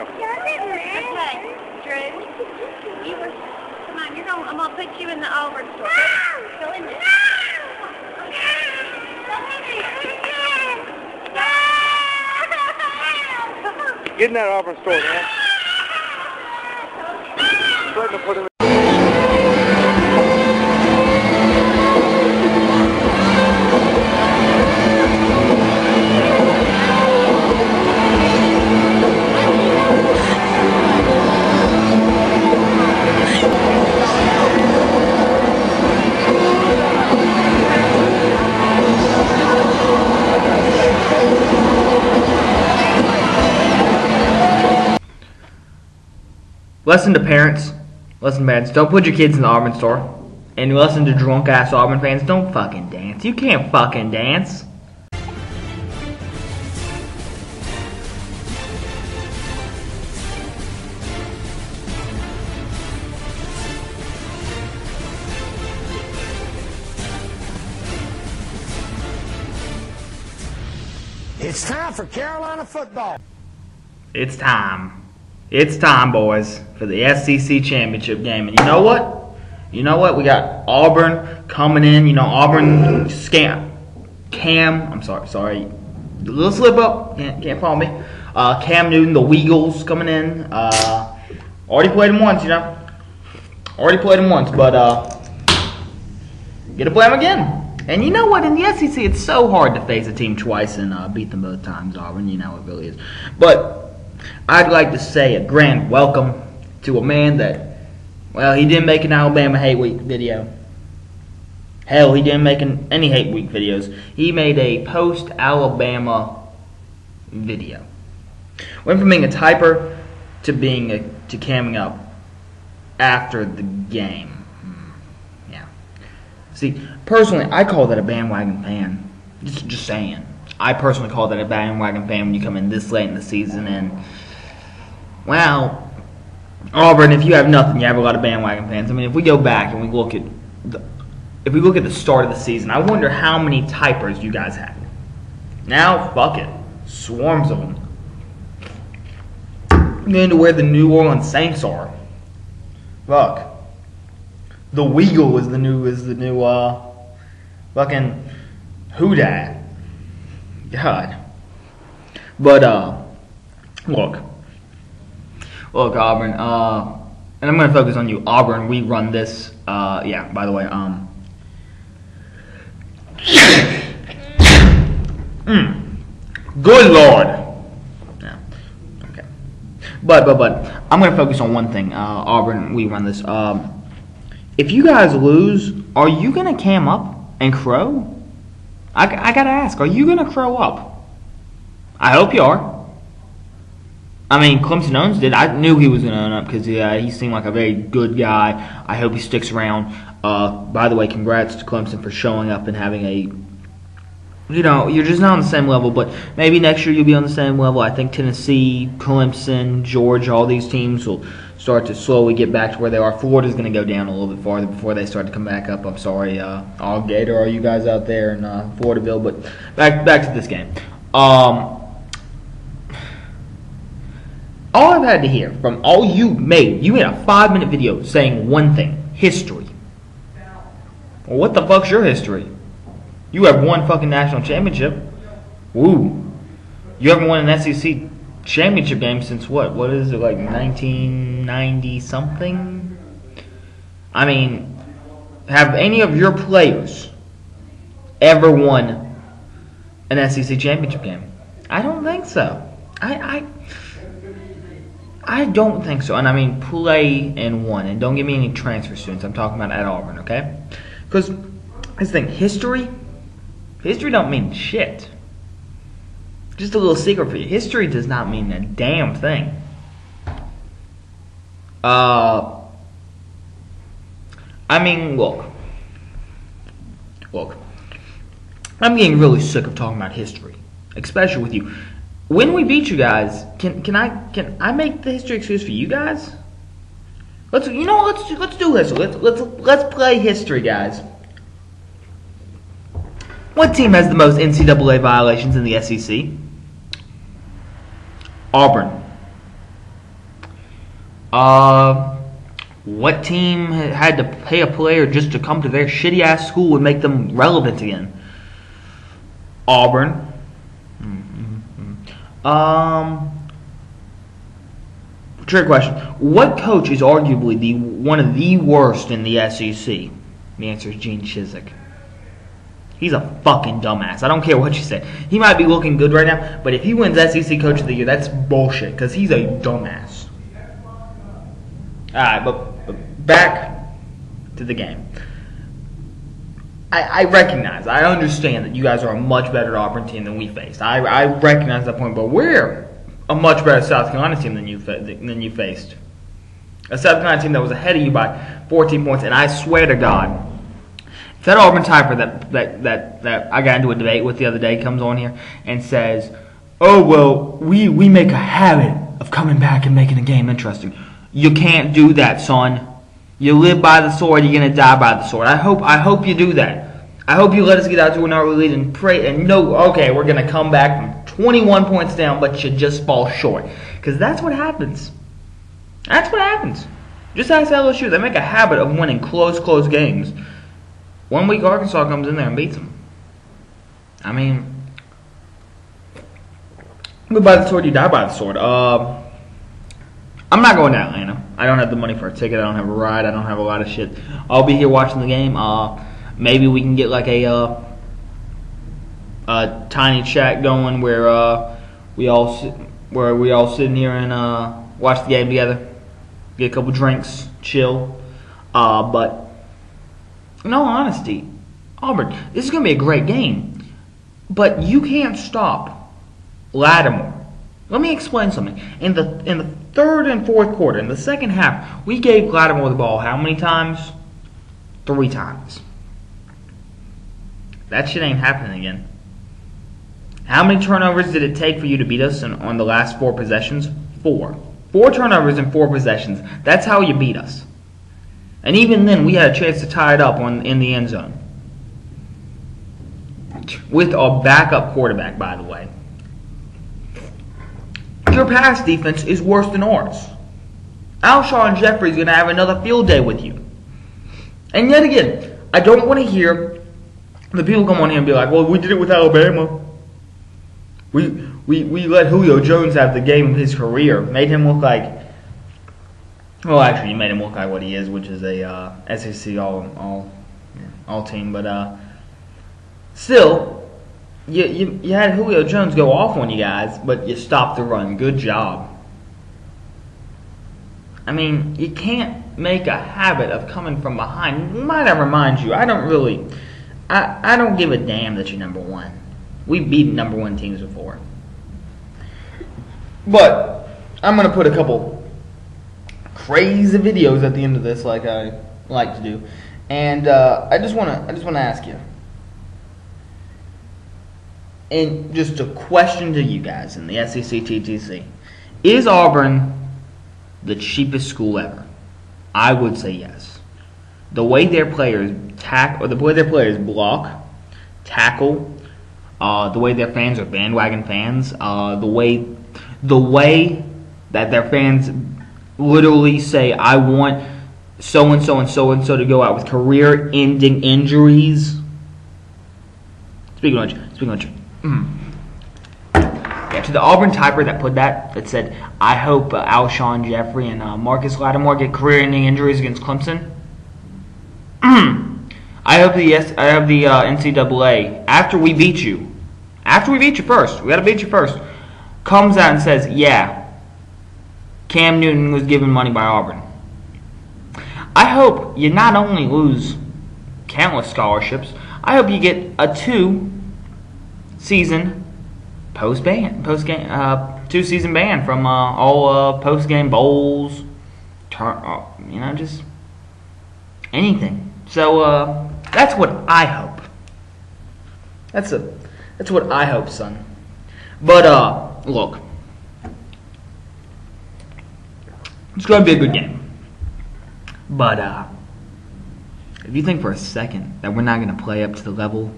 Okay, Drew. Come on, I'm gonna put you in the Auburn store. Go in there. Get in that Auburn store, man. Let me put him in. Listen to parents, listen to parents, don't put your kids in the Auburn store. And listen to drunk ass Auburn fans, don't fucking dance. You can't fucking dance. It's time for Carolina football. It's time. It's time, boys, for the SEC championship game. And you know what? You know what? We got Auburn coming in. You know, Auburn I'm sorry. A little slip up. Can't follow me. Cam Newton, the Weagles coming in. Already played him once, you know. Already played him once, but get to play him again. And you know what? In the SEC, it's so hard to face a team twice and beat them both times, Auburn. You know it really is. But I'd like to say a grand welcome to a man that, well, he didn't make an Alabama Hate Week video. Hell, he didn't make any Hate Week videos. He made a post-Alabama video. Went from being a typer to camming up after the game. Yeah. See, personally, I call that a bandwagon fan. Just saying. I personally call that a bandwagon fan when you come in this late in the season. And, well, Auburn, if you have nothing, you have a lot of bandwagon fans. I mean, if we go back and we look at the start of the season, I wonder how many typers you guys had. Now, fuck it, swarms of them. Going to where the New Orleans Saints are. Fuck. The Weagle is the new fucking Houdat. God. But look, Auburn, and I'm gonna focus on you, Auburn. We run this. Yeah. By the way, good Lord. Yeah. Okay. But I'm gonna focus on one thing. Auburn, we run this. If you guys lose, are you gonna cam up and crow? I gotta ask, are you gonna crow up? I hope you are. I mean, Clemson Owens did. I knew he was gonna own up because he seemed like a very good guy. I hope he sticks around. By the way, congrats to Clemson for showing up and having a, you know, you're just not on the same level, but maybe next year you'll be on the same level. I think Tennessee, Clemson, Georgia, all these teams will start to slowly get back to where they are. Florida's going to go down a little bit farther before they start to come back up. I'm sorry, all Gator, all you guys out there in Floridaville, but back to this game. All I've had to hear from all you made a 5-minute video saying one thing: history. Well, what the fuck's your history? You have won fucking national championship. Woo. You haven't won an SEC championship game since what? What is it, like 1990 something? I mean, have any of your players ever won an SEC championship game? I don't think so. I don't think so. And I mean, play and won. And don't give me any transfer students. I'm talking about at Auburn, okay? Because this thing, history don't mean shit. Just a little secret for you. History does not mean a damn thing. I mean, look. I'm getting really sick of talking about history, especially with you. When we beat you guys, can I make the history excuse for you guys? Let's do this. Let's play history, guys. What team has the most NCAA violations in the SEC? Auburn. What team had to pay a player just to come to their shitty ass school and make them relevant again? Auburn. Trick question. What coach is arguably one of the worst in the SEC? The answer is Gene Chizik. He's a fucking dumbass. I don't care what you say. He might be looking good right now, but if he wins SEC Coach of the Year, that's bullshit, because he's a dumbass. Alright, but back to the game. I recognize, I understand that you guys are a much better Auburn team than we faced. I recognize that point, but we're a much better South Carolina team than you faced. A South Carolina team that was ahead of you by 14 points, and I swear to God, if that Auburn typer that I got into a debate with the other day comes on here and says, "Oh well, we make a habit of coming back and making a game interesting," you can't do that, son. You live by the sword, you're gonna die by the sword. I hope you do that. I hope you let us get out to an early lead and pray and know, okay, we're gonna come back from 21 points down, but you just fall short, because that's what happens. That's what happens. Just ask LSU. They make a habit of winning close games. 1 week Arkansas comes in there and beats them. I mean, live by the sword, you die by the sword. I'm not going to Atlanta. I don't have the money for a ticket. I don't have a ride. I don't have a lot of shit. I'll be here watching the game. Maybe we can get like a tiny chat going where we all sit in here and watch the game together, get a couple drinks, chill. But in all honesty, Auburn, this is gonna be a great game. But you can't stop Lattimore. Let me explain something. In the third and fourth quarter, in the second half, we gave Lattimore the ball how many times? 3 times. That shit ain't happening again. How many turnovers did it take for you to beat us on the last 4 possessions? 4. 4 turnovers in 4 possessions. That's how you beat us. And even then, we had a chance to tie it up in the end zone. With a backup quarterback, by the way. Your pass defense is worse than ours. Alshon Jeffrey's going to have another field day with you. And yet again, I don't want to hear the people come on here and be like, well, we did it with Alabama. We let Julio Jones have the game of his career. Made him look like, well, actually, you made him look like what he is, which is a SEC all team. But still, you had Julio Jones go off on you guys, but you stopped the run. Good job. I mean, you can't make a habit of coming from behind. Might I remind you, I don't give a damn that you're number 1. We've beaten number 1 teams before. But I'm going to put a couple crazy videos at the end of this like I like to do. And I just want to ask you. And just a question to you guys in the SEC TTC. Is Auburn the cheapest school ever? I would say yes. The way their players block, tackle, the way their fans are bandwagon fans, the way that their fans literally say, I want so-and-so and so-and-so to go out with career-ending injuries. Speaking of which, yeah, to the Auburn typer that put that said, I hope Alshon Jeffrey and Marcus Lattimore get career-ending injuries against Clemson. I hope the NCAA, after we beat you first, we got to beat you first, comes out and says, yeah, Cam Newton was given money by Auburn. I hope you not only lose countless scholarships, I hope you get a 2-season two-season ban from all post-game bowls, just anything. So that's what I hope. That's what I hope, son. But look, it's going to be a good game. But if you think for a second that we're not going to play up to the level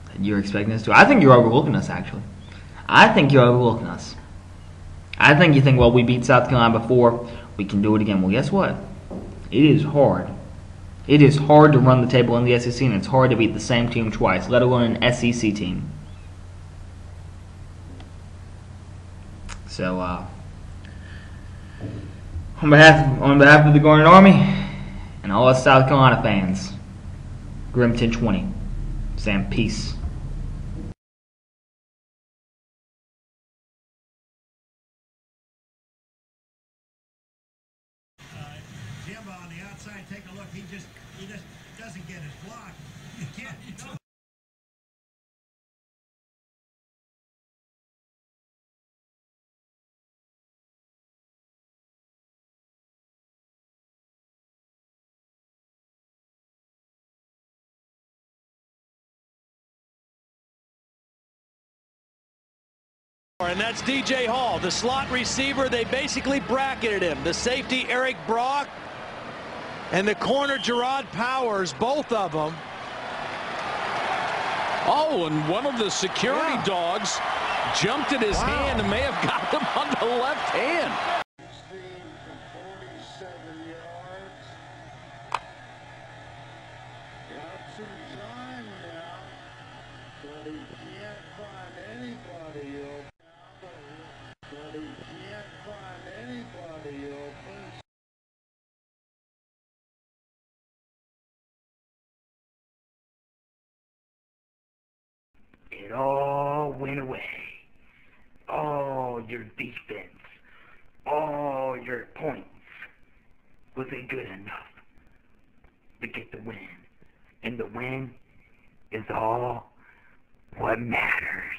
that you're expecting us to, I think you're overlooking us, actually. I think you're overlooking us. I think you think, well, we beat South Carolina before, we can do it again. Well, guess what? It is hard. It is hard to run the table in the SEC, and it's hard to beat the same team twice, let alone an SEC team. So, on behalf of the Garnet Army and all us South Carolina fans, Grim 1020, saying peace. Jimbo on the outside, take a look. He just doesn't get his block. You can't. And that's DJ Hall, the slot receiver. They basically bracketed him. The safety, Eric Brock, and the corner, Gerard Powers, both of them. Oh, and one of the security dogs jumped at his hand and may have got him on the left hand. It all went away. All your defense, all your points. Was it good enough to get the win? And the win is all what matters.